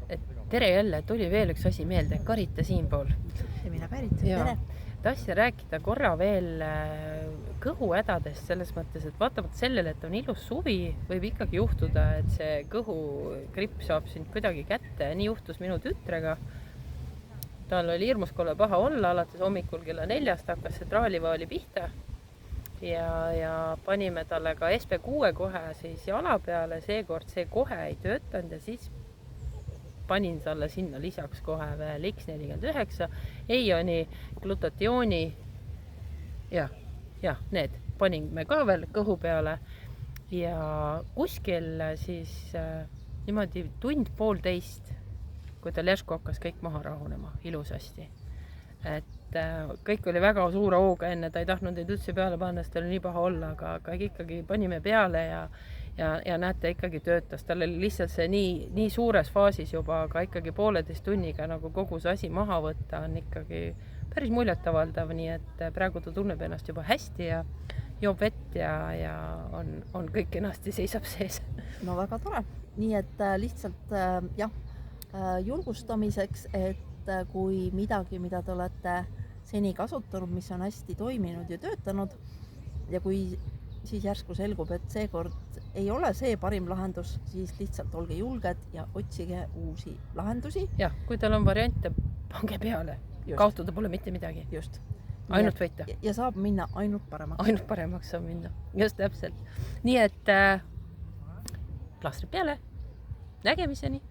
et tere jälle, tuli veel üks asi meelde, Karita siinpool. Ja mina Pärit, tere. Tahtsin rääkida korra veel kõhuhädadest selles mõttes, et vaatamata sellele, et on ilus suvi, võib ikkagi juhtuda, et see kõhugripp saab sind kuidagi kätte. Nii juhtus minu tütrega. Tal oli hirmus kolle paha olla, alates hommikul kella 4 hakkas see traalivaali pihta ja panime talle ka SP6 kohe siis jala peale. Seekord see kohe ei töötanud ja siis panin talle sinna lisaks kohe veel X49, Eioni, glutatiooni ja need panime ka veel kõhu peale ja kuskil siis niimoodi tund-poolteist, kui tal järsku hakkas kõik maha rahunema ilusasti. Et kõik oli väga suure hooga enne, ta ei tahtnud neid üldse peale panna, sest tal oli nii paha olla, aga ikkagi panime peale ja näete, ikkagi töötas. Tal oli lihtsalt see nii suures faasis juba, aga ikkagi 1,5 tunniga nagu kogu see asi maha võtta on ikkagi päris muljetavaldav, nii et praegu ta tunneb ennast juba hästi ja joob vett ja on kõik kenasti, seisab sees. No väga tore. Nii et lihtsalt julgustamiseks, et kui midagi, mida te olete seni kasutanud, mis on hästi toiminud ja töötanud ja kui siis järsku selgub, et seekord ei ole see parim lahendus, siis lihtsalt olge julged ja otsige uusi lahendusi. Jah, kui teil on variante, pange peale. Kaotada pole mitte midagi. Just. Ainult võita. Ja saab minna ainult paremaks. Ainult paremaks saab minna. Just täpselt. Nii et plastrid peale. Nägemiseni.